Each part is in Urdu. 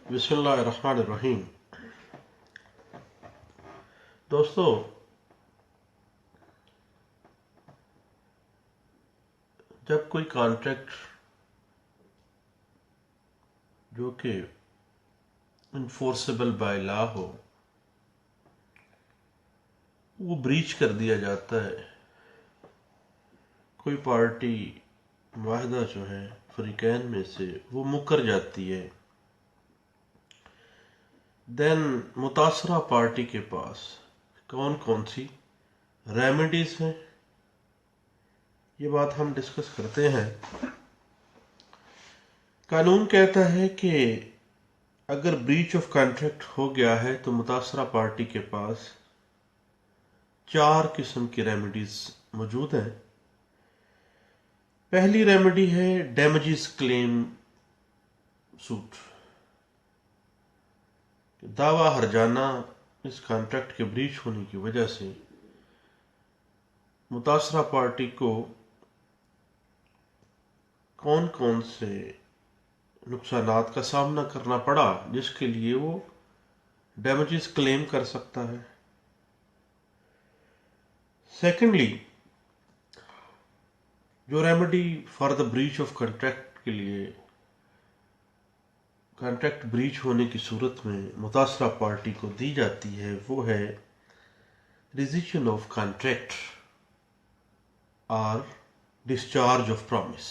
بسم اللہ الرحمن الرحیم۔ دوستو، جب کوئی کانٹریکٹ جو کہ انفورسیبل بائی لا ہو وہ بریچ کر دیا جاتا ہے، کوئی پارٹی معاہدہ جو ہے فریقین میں سے وہ مکر جاتی ہے، دین متاثرہ پارٹی کے پاس کون کون سی ریمیڈیز ہیں، یہ بات ہم ڈسکس کرتے ہیں۔ قانون کہتا ہے کہ اگر بریچ آف کانٹریکٹ ہو گیا ہے تو متاثرہ پارٹی کے پاس 4 قسم کی ریمیڈیز موجود ہیں۔ پہلی ریمیڈی ہے ڈیمیجز کلیم سوٹ، دعویٰ ہرجانہ اس کانٹریکٹ کے بریچ ہونے کی وجہ سے متاثرہ پارٹی کو کون کون سے نقصانات کا سامنا کرنا پڑا جس کے لیے وہ ڈیمیجز کلیم کر سکتا ہے۔ سیکنڈلی، جو remedy for the breach of contract کے لیے کانٹریکٹ بریچ ہونے کی صورت میں متاثرہ پارٹی کو دی جاتی ہے وہ ہے ریزیشن آف کانٹریکٹ اور ڈسچارج آف پرومس۔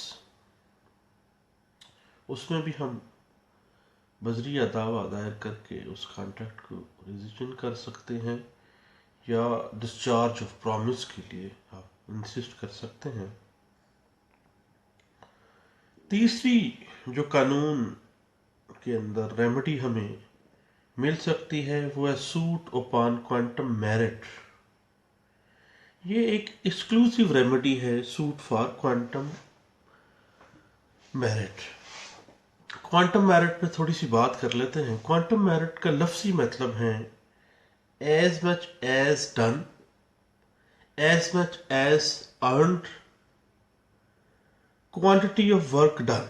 اس میں بھی ہم بذریعہ دعویٰ دائر کر کے اس کانٹریکٹ کو ریزیشن کر سکتے ہیں یا ڈسچارج آف پرومس کے لیے آپ انسسٹ کر سکتے ہیں۔ تیسری جو قانون کے اندر ریمیڈی ہمیں مل سکتی ہے وہ ہے سوٹ اپان کوانٹم میرٹ۔ یہ ایک ایکسکلوسیو ریمیڈی ہے، suit for quantum meruit. Quantum meruit پہ تھوڑی سی بات کر لیتے ہیں۔ کوانٹم میرٹ کا لفظی مطلب ہے as much as done, as much as earned, quantity of work done.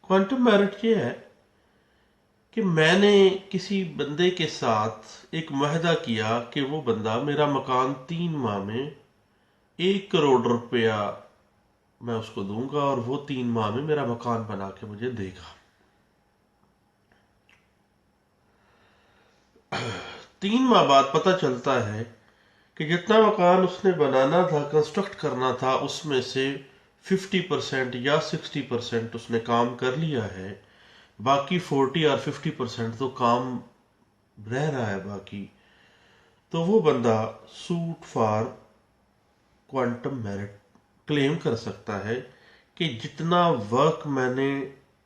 Quantum meruit یہ ہے کہ میں نے کسی بندے کے ساتھ ایک معاہدہ کیا کہ وہ بندہ میرا مکان 3 ماہ میں 1 کروڑ روپیہ میں اس کو دوں گا اور وہ 3 ماہ میں میرا مکان بنا کے مجھے دے گا۔ 3 ماہ بعد پتہ چلتا ہے کہ جتنا مکان اس نے بنانا تھا، کنسٹرکٹ کرنا تھا، اس میں سے 50% یا 60% اس نے کام کر لیا ہے، باقی 40 اور 50% تو کام رہ رہا ہے باقی۔ تو وہ بندہ سوٹ فار کوانٹم میرٹ کلیم کر سکتا ہے کہ جتنا ورک میں نے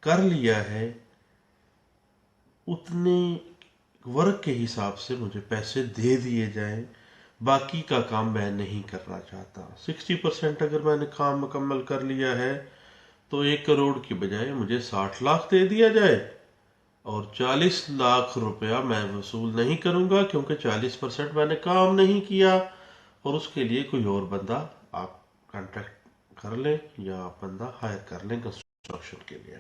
کر لیا ہے اتنے ورک کے حساب سے مجھے پیسے دے دیے جائیں، باقی کا کام میں نہیں کرنا چاہتا۔ 60% اگر میں نے کام مکمل کر لیا ہے تو 1 کروڑ کی بجائے مجھے 60 لاکھ دے دیا جائے، اور 40 لاکھ روپیہ میں وصول نہیں کروں گا کیونکہ 40% میں نے کام نہیں کیا، اور اس کے لیے کوئی اور بندہ آپ کانٹریکٹ کر لیں یا آپ بندہ ہائر کر لیں کنسٹرکشن کے لیے۔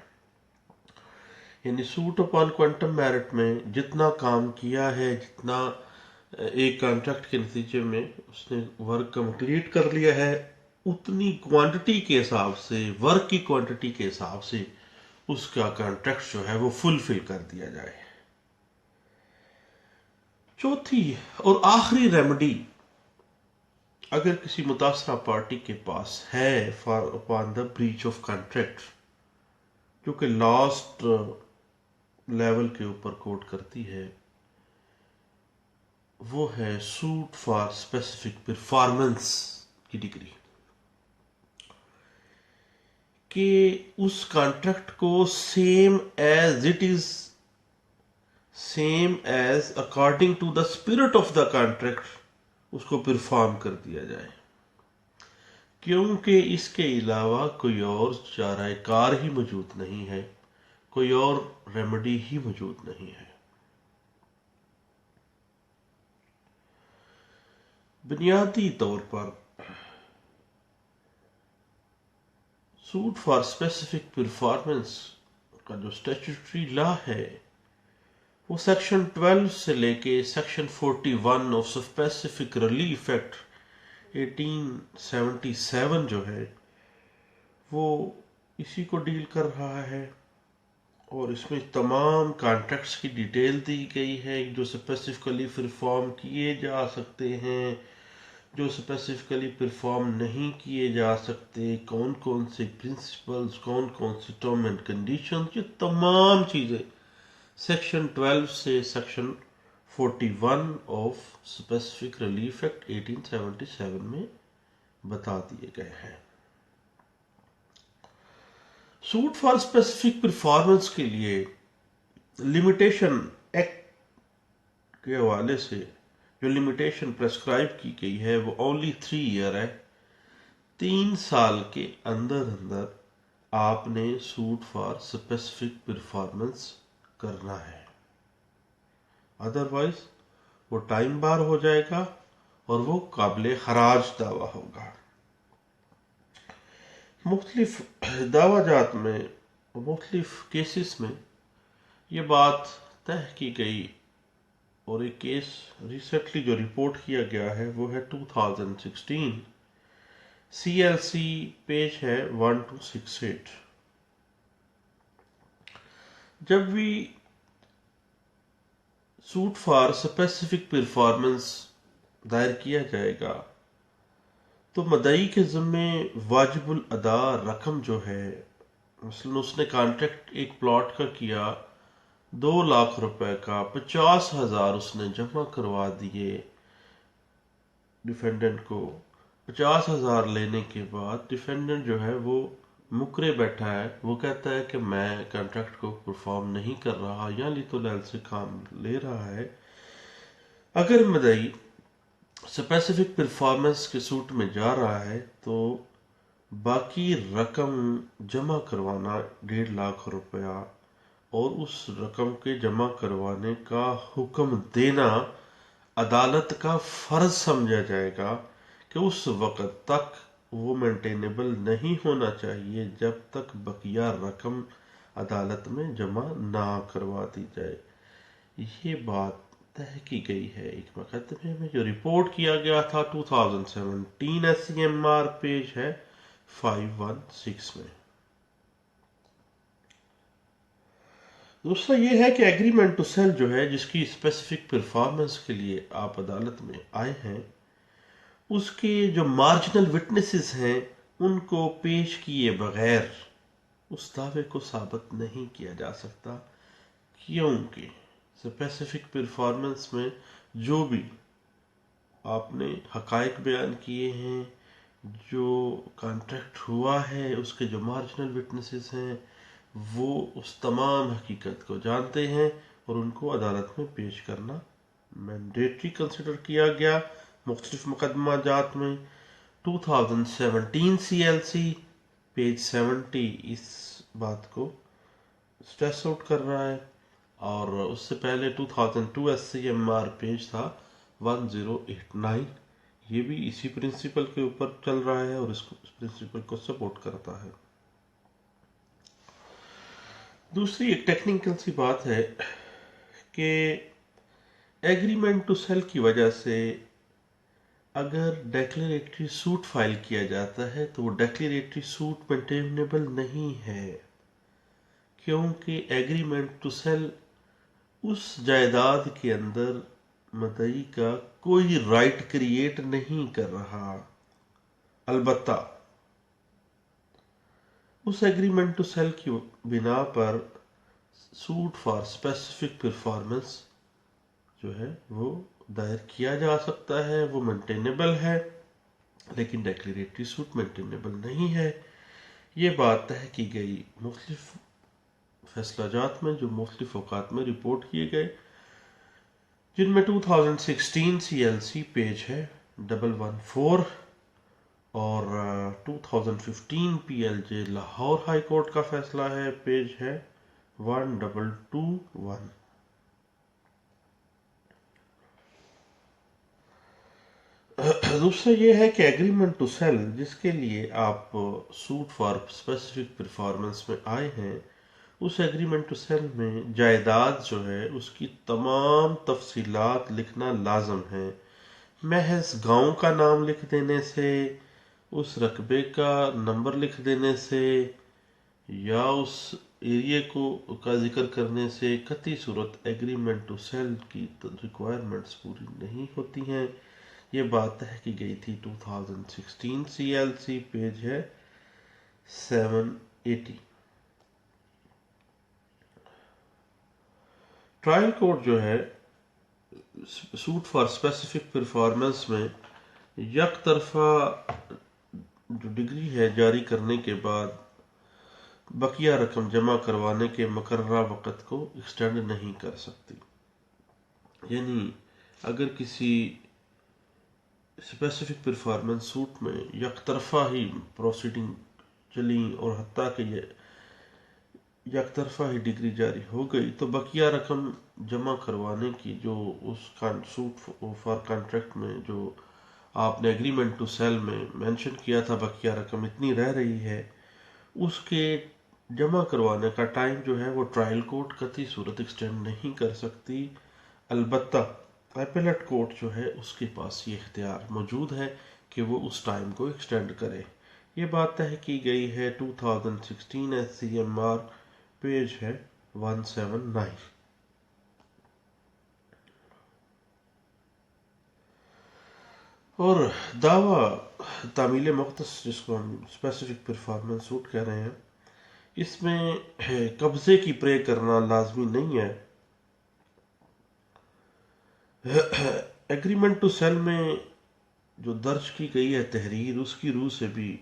یعنی سوٹ اپان کوانٹم میرٹ میں جتنا کام کیا ہے، جتنا ایک کانٹریکٹ کے نتیجے میں اس نے ورک کمپلیٹ کر لیا ہے، اتنی کوانٹٹی کے حساب سے، ورک کی کوانٹٹی کے حساب سے اس کا کانٹریکٹ جو ہے وہ فلفل کر دیا جائے۔ چوتھی اور آخری ریمیڈی اگر کسی متاثرہ پارٹی کے پاس ہے for upon the breach of contract, جو کہ لاسٹ لیول کے اوپر کوٹ کرتی ہے، وہ ہے سوٹ فار اسپیسیفک پرفارمنس کی ڈگری، کہ اس کانٹریکٹ کو same as it is, same as according to the spirit of the contract اس کو پرفارم کر دیا جائے، کیونکہ اس کے علاوہ کوئی اور چارہ کار ہی موجود نہیں ہے، کوئی اور ریمیڈی ہی موجود نہیں ہے۔ بنیادی طور پر سوٹ فار اسپیسیفک پرفارمنس کا جو اسٹیچوٹری لا ہے وہ سیکشن 12 سے لے کے section 41 of specific relief act 1877 جو ہے وہ اسی کو ڈیل کر رہا ہے، اور اس میں تمام کانٹریکٹس کی ڈیٹیل دی گئی ہے جو اسپیسیفکلی پرفارم کیے جا سکتے ہیں، جو اسپیسیفکلی پرفارم نہیں کیے جا سکتے، کون کون سے پرنسپلز، کون کون سے ٹرم اینڈ کنڈیشنز، یہ تمام چیزیں سیکشن 12 سے section 41 of specific relief act 1877 میں بتا دیے گئے ہیں۔ سوٹ فار اسپیسیفک پرفارمنس کے لیے لمیٹیشن ایکٹ کے حوالے سے جو لمیٹیشن پرسکرائب کی گئی ہے وہ اونلی 3 ایئر ہے۔ 3 سال کے اندر اندر آپ نے سوٹ فار اسپیسیفک پرفارمنس کرنا ہے، ادروائز وہ ٹائم بار ہو جائے گا اور وہ قابل خراج دعویٰ ہوگا۔ مختلف دعویٰ جات میں مختلف کیسز میں یہ بات طے کی گئی، اور ایک کیس ریسنٹلی جو رپورٹ کیا گیا ہے وہ ہے 2016 CLC پیج ہے 1268۔ جب بھی سوٹ فار اسپیسیفک پرفارمنس دائر کیا جائے گا تو مدعی کے ذمے واجب الادا رقم جو ہے، مثلا اس نے کانٹریکٹ ایک پلاٹ کا کیا 2 لاکھ روپے کا، 50,000 اس نے جمع کروا دیے ڈیفینڈنٹ کو۔ 50,000 لینے کے بعد ڈیفینڈنٹ جو ہے وہ مکرے بیٹھا ہے، وہ کہتا ہے کہ میں کانٹریکٹ کو پرفارم نہیں کر رہا، یا لی تو لیل سے کام لے رہا ہے۔ اگر مدعی اسپیسیفک پرفارمنس کے سوٹ میں جا رہا ہے تو باقی رقم جمع کروانا 1.5 لاکھ روپیہ، اور اس رقم کے جمع کروانے کا حکم دینا عدالت کا فرض سمجھا جائے گا کہ اس وقت تک وہ مینٹینیبل نہیں ہونا چاہیے جب تک بقیہ رقم عدالت میں جمع نہ کروا دی جائے۔ یہ بات طے کی گئی ہے ایک مقدمے میں جو رپورٹ کیا گیا تھا 2017 SCMR پیج ہے 516 میں۔ دوسرا یہ ہے کہ ایگریمنٹ ٹو سیل جو ہے، جس کی اسپیسیفک پرفارمنس کے لیے آپ عدالت میں آئے ہیں، اس کے جو مارجنل وٹنسز ہیں ان کو پیش کیے بغیر اس دعوے کو ثابت نہیں کیا جا سکتا، کیونکہ اسپیسیفک پرفارمنس میں جو بھی آپ نے حقائق بیان کیے ہیں، جو کانٹریکٹ ہوا ہے، اس کے جو مارجنل وٹنسز ہیں وہ اس تمام حقیقت کو جانتے ہیں، اور ان کو عدالت میں پیش کرنا مینڈیٹری کنسیڈر کیا گیا۔ مختلف مقدمہ جات میں 2017 CLC پیج 70 اس بات کو سٹریس آؤٹ کر رہا ہے، اور اس سے پہلے 2002 SCMR پیج تھا 1089، یہ بھی اسی پرنسپل کے اوپر چل رہا ہے اور اس پرنسپل کو سپورٹ کرتا ہے۔ دوسری ایک ٹیکنیکل سی بات ہے کہ ایگریمنٹ ٹو سیل کی وجہ سے اگر ڈیکلیریٹری سوٹ فائل کیا جاتا ہے تو وہ ڈیکلیریٹری سوٹ مینٹینیبل نہیں ہے، کیونکہ ایگریمنٹ ٹو سیل اس جائیداد کے اندر مدعی کا کوئی رائٹ کریٹ نہیں کر رہا۔ البتہ اس ایگریمنٹ ٹو سیل کی بنا پر سوٹ فار اسپیسیفک پرفارمنس جو ہے وہ دائر کیا جا سکتا ہے، وہ مینٹینیبل ہے، لیکن ڈیکلیریٹری سوٹ مینٹینیبل نہیں ہے۔ یہ بات طے کی گئی مختلف فیصلہ جات میں جو مختلف اوقات میں رپورٹ کیے گئے، جن میں 2016 CLC پیج ہے 114، اور 2015 PLJ لاہور ہائی کورٹ کا فیصلہ ہے، پیج ہے 1221۔ دوسرا یہ ہے کہ ایگریمنٹ ٹو سیل جس کے لیے آپ سوٹ فار اسپیسیفک پرفارمنس میں آئے ہیں، اس ایگریمنٹ ٹو سیل میں جائیداد جو ہے اس کی تمام تفصیلات لکھنا لازم ہے. محض گاؤں کا نام لکھ دینے سے، اس رقبے کا نمبر لکھ دینے سے یا اس ایریے کا ذکر کرنے سے قطعی صورت ایگریمنٹ ٹو سیل کی ریکوائرمنٹس پوری نہیں ہوتی ہیں. یہ بات طے کی گئی تھی 2016 CLC، پیج ہے 780. ٹرائل کورٹ جو ہے سوٹ فار اسپیسیفک پرفارمنس میں یک طرفہ جو ڈگری ہے جاری کرنے کے بعد بقیہ رقم جمع کروانے کے مقررہ وقت کو ایکسٹینڈ نہیں کر سکتی. یعنی اگر کسی اسپیسیفک پرفارمنس سوٹ میں یک طرفہ ہی پروسیڈنگ چلیں اور حتیٰ کہ یہ یک طرفہ ہی ڈگری جاری ہو گئی تو بقیہ رقم جمع کروانے کی جو اس سوٹ فار کانٹریکٹ میں جو آپ نے ایگریمنٹ ٹو سیل میں مینشن کیا تھا بقیہ رقم اتنی رہ رہی ہے، اس کے جمع کروانے کا ٹائم جو ہے وہ ٹرائل کورٹ قطعی صورت ایکسٹینڈ نہیں کر سکتی. البتہ ایپیلٹ کورٹ جو ہے اس کے پاس یہ اختیار موجود ہے کہ وہ اس ٹائم کو ایکسٹینڈ کرے. یہ بات طے کی گئی ہے 2016 SCMR، پیج ہے 179. اور دعویٰ تعمیل مختص جس کو ہم اسپیسیفک پرفارمنس سوٹ کہہ رہے ہیں، اس میں قبضے کی پرے کرنا لازمی نہیں ہے. ایگریمنٹ ٹو سیل میں جو درج کی گئی ہے تحریر، اس کی روح سے بھی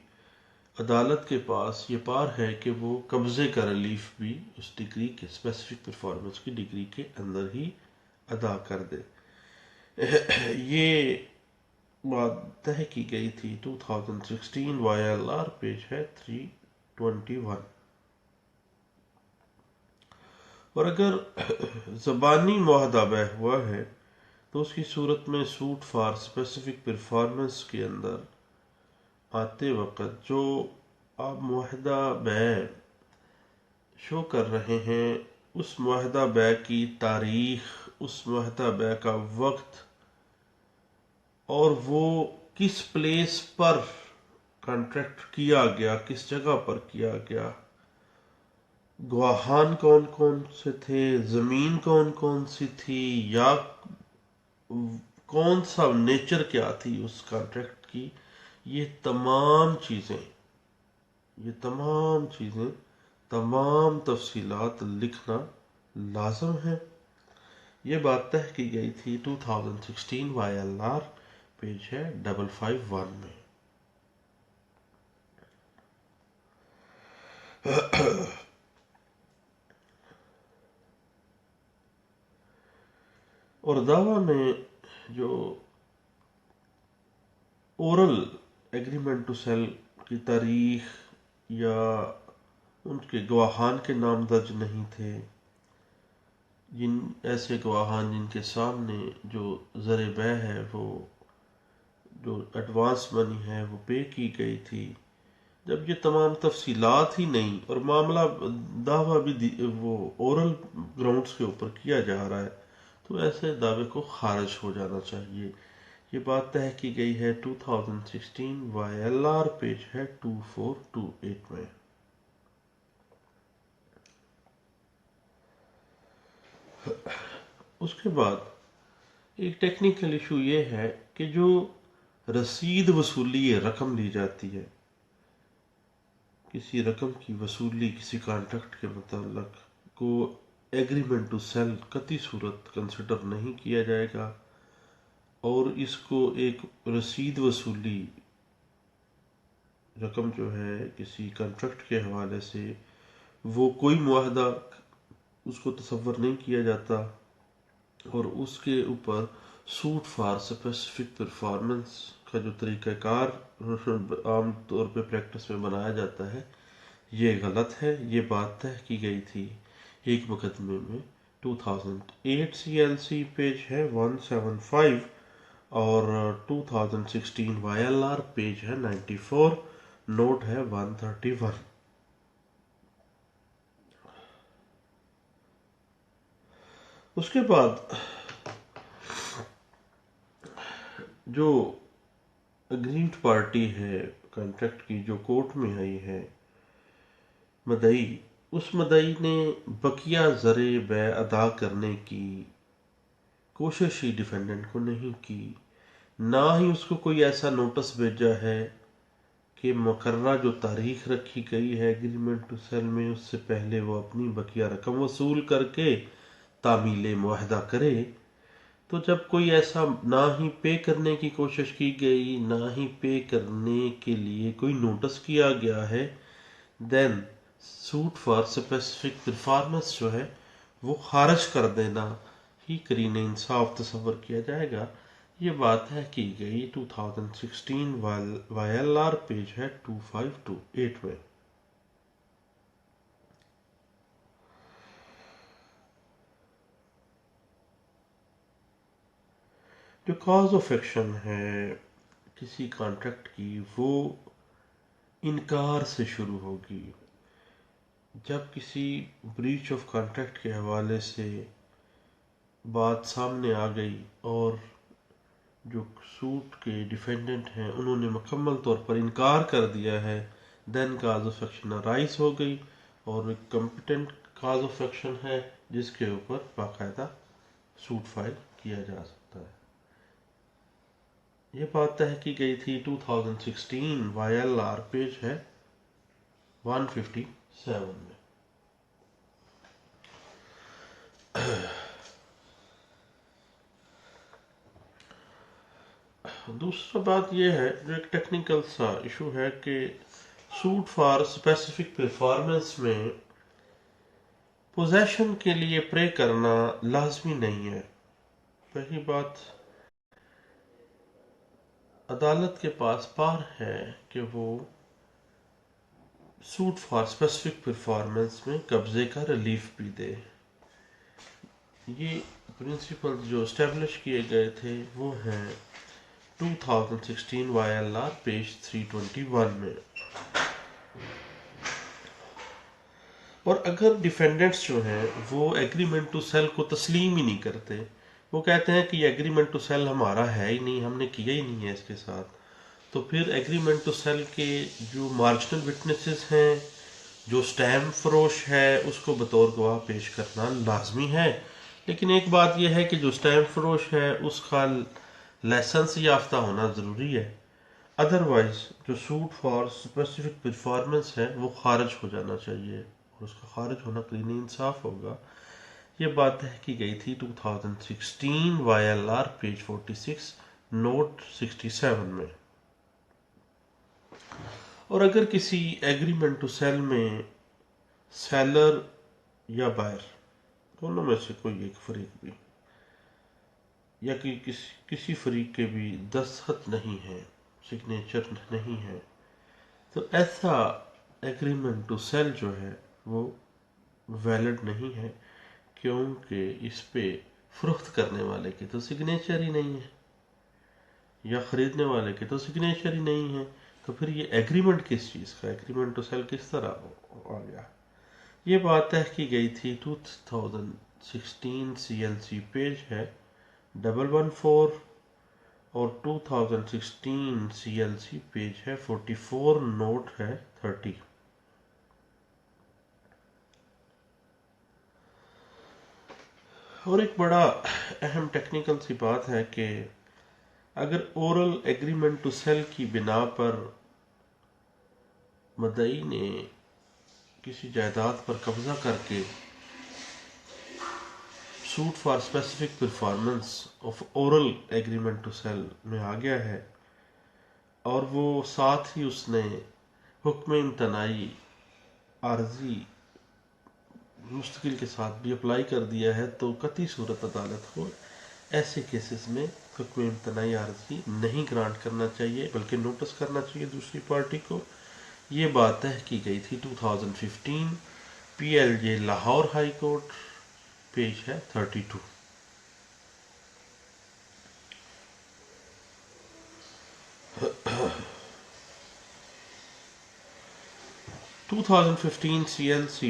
عدالت کے پاس یہ پار ہے کہ وہ قبضے کا ریلیف بھی اس ڈگری کے اسپیسیفک پرفارمنس کی ڈگری کے اندر ہی ادا کر دے. یہ بات طے کی گئی تھی 2016 YLR، پیج ہے 321. اور اگر زبانی معاہدہ طے ہوا ہے تو اس کی صورت میں سوٹ فار اسپیسیفک پرفارمنس کے اندر آتے وقت جو آپ معاہدہ بے شو کر رہے ہیں، اس معاہدہ بے کی تاریخ، اس معاہدہ بے کا وقت اور وہ کس پلیس پر کانٹریکٹ کیا گیا، کس جگہ پر کیا گیا، گواہان کون کون سے تھے، زمین کون کون سی تھی، یا کون سا نیچر کیا تھی اس کانٹریکٹ کی، یہ تمام چیزیں تمام تفصیلات لکھنا لازم ہے. یہ بات طے کی گئی تھی 2016 YLR، پیج ہے 551 میں. اور دعویٰ میں جو اورل ایگریمنٹ ٹو سیل کی تاریخ یا ان کے گواہان کے نام درج نہیں تھے، جن ایسے گواہان جن کے سامنے جو زر بے ہے، وہ جو ایڈوانس منی ہے وہ پے کی گئی تھی، جب یہ تمام تفصیلات ہی نہیں اور معاملہ دعویٰ بھی وہ اورل گراؤنڈز کے اوپر کیا جا رہا ہے، تو ایسے دعوے کو خارج ہو جانا چاہیے. یہ بات طے کی گئی ہے 2016 YLR، پیج ہے 2428 میں. اس کے بعد ایک ٹیکنیکل ایشو یہ ہے کہ جو رسید وصولی رقم لی جاتی ہے، کسی رقم کی وصولی کسی کانٹریکٹ کے متعلق کو ایگریمنٹ ٹو سیل قطعی صورت کنسیڈر نہیں کیا جائے گا، اور اس کو ایک رسید وصولی رقم جو ہے کسی کانٹریکٹ کے حوالے سے وہ کوئی معاہدہ اس کو تصور نہیں کیا جاتا، اور اس کے اوپر سوٹ فار اسپیسیفک پرفارمنس کا جو طریقہ کار عام طور پہ پریکٹس میں بنایا جاتا ہے، یہ غلط ہے. یہ بات طے کی گئی تھی ایک مقدمے میں 2008 CLC، پیج ہے 175، اور 2016 YLR، پیج ہے 94، نوٹ ہے 131. اس کے بعد جو اگریڈ پارٹی ہے کانٹریکٹ کی، جو کورٹ میں آئی ہے، مدعی، اس مدعی نے بقیہ زر بیع ادا کرنے کی کوشش ہی ڈیفینڈنٹ کو نہیں کی، نہ ہی اس کو کوئی ایسا نوٹس بھیجا ہے کہ مقررہ جو تاریخ رکھی گئی ہے ایگریمنٹ ٹو سیل میں، اس سے پہلے وہ اپنی بقیہ رقم وصول کر کے تعمیل معاہدہ کرے۔ تو جب کوئی ایسا نہ ہی پے کرنے کی کوشش کی گئی، نہ ہی پے کرنے کے لیے کوئی نوٹس کیا گیا ہے، دین سوٹ فار اسپیسیفک پرفارمنس جو ہے وہ خارج کر دینا ہی قرین انصاف تصور کیا جائے گا۔ یہ بات ہے کی گئی 2016 وائی ایل آر پیج ہے 2528 میں۔ جو کاز آف ایکشن ہے کسی کانٹریکٹ کی، وہ انکار سے شروع ہوگی۔ جب کسی بریچ آف کانٹریکٹ کے حوالے سے بات سامنے آ گئی اور جو سوٹ کے ڈیفینڈنٹ ہیں انہوں نے مکمل طور پر انکار کر دیا ہے، دین کاز آف ایکشن رائز ہو گئی، اور ایک کمپیٹنٹ کاز آف ایکشن ہے جس کے اوپر باقاعدہ سوٹ فائل کیا جا سکتا ہے۔ یہ بات طے کی گئی تھی 2016 وائی ایل آر پیج ہے 157 میں۔ دوسرا بات یہ ہے، جو ایک ٹیکنیکل سا ایشو ہے، کہ سوٹ فار اسپیسیفک پرفارمنس میں پوزیشن کے لیے پرے کرنا لازمی نہیں ہے۔ پہلی بات، عدالت کے پاس پار ہے کہ وہ سوٹ فار اسپیسیفک پرفارمنس میں قبضے کا ریلیف بھی دے۔ یہ پرنسپل جو اسٹیبلش کیے گئے تھے وہ ہیں 2016 وائی ایل آر پیج 321 میں۔ اور اگر ڈیفینڈنٹس جو ہیں وہ ایگریمنٹ ٹو سیل کو تسلیم ہی نہیں کرتے، وہ کہتے ہیں کہ یہ ایگریمنٹ ٹو سیل ہمارا ہے ہی نہیں، ہم نے کیا ہی نہیں ہے اس کے ساتھ، تو پھر ایگریمنٹ ٹو سیل کے جو مارجنل وٹنسز ہیں، جو اسٹیمپ فروش ہے، اس کو بطور گواہ پیش کرنا لازمی ہے۔ لیکن ایک بات یہ ہے کہ جو اسٹیمپ فروش ہے اس کا لائسنس یافتہ ہونا ضروری ہے، ادروائز جو سوٹ فار اسپیسیفک پرفارمنس ہے وہ خارج ہو جانا چاہیے، اور اس کا خارج ہونا قرین انصاف ہوگا۔ یہ بات طے کی گئی تھی 2016 Y L R page 46 note 67 میں۔ اور اگر کسی ایگریمنٹ ٹو سیل میں سیلر یا بائر دونوں میں سے کوئی ایک فریق بھی، یا کہ کسی فریق کے بھی دستخط نہیں ہے، سگنیچر نہیں ہے، تو ایسا ایگریمنٹ ٹو سیل جو ہے وہ ویلڈ نہیں ہے، کیونکہ اس پہ فروخت کرنے والے کی تو سگنیچر ہی نہیں ہے، یا خریدنے والے کی تو سگنیچر ہی نہیں ہے، تو پھر یہ ایگریمنٹ کس چیز کا، ایگریمنٹ ٹو سیل کس طرح آ گیا۔ یہ بات طے کی گئی تھی 2016 سی ایل سی پیج ہے 114، اور 2016 سی ایل سی پیج ہے 44 نوٹ ہے 30۔ اور ایک بڑا اہم ٹیکنیکل سی بات ہے کہ اگر اورل ایگریمنٹ ٹو سیل کی بنا پر مدعی نے کسی جائیداد پر قبضہ کر کے suit for specific performance of oral agreement to sell میں آ گیا ہے، اور وہ ساتھ ہی اس نے حکم امتناعی عارضی مستقل کے ساتھ بھی اپلائی کر دیا ہے، تو قطعی صورت عدالت کو ایسے کیسز میں حکم امتناعی عارضی نہیں گرانٹ کرنا چاہیے، بلکہ نوٹس کرنا چاہیے دوسری پارٹی کو۔ یہ بات طے کی گئی تھی 2015 پی ایل جے لاہور ہائی کورٹ پیج ہے 32۔ 2015 CLC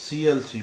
CLC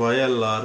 YLR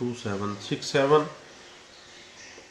2767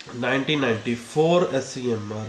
1994 SCMR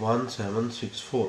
1764।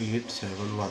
871।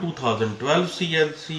2012 CLC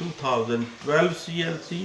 2012 CLC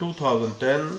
2010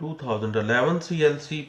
2011 CLC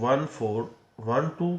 1412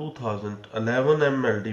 2011 MLD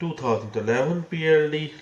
2011 PLD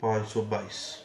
522।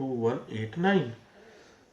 2189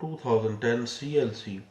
2010 CLC,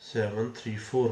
734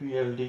PLD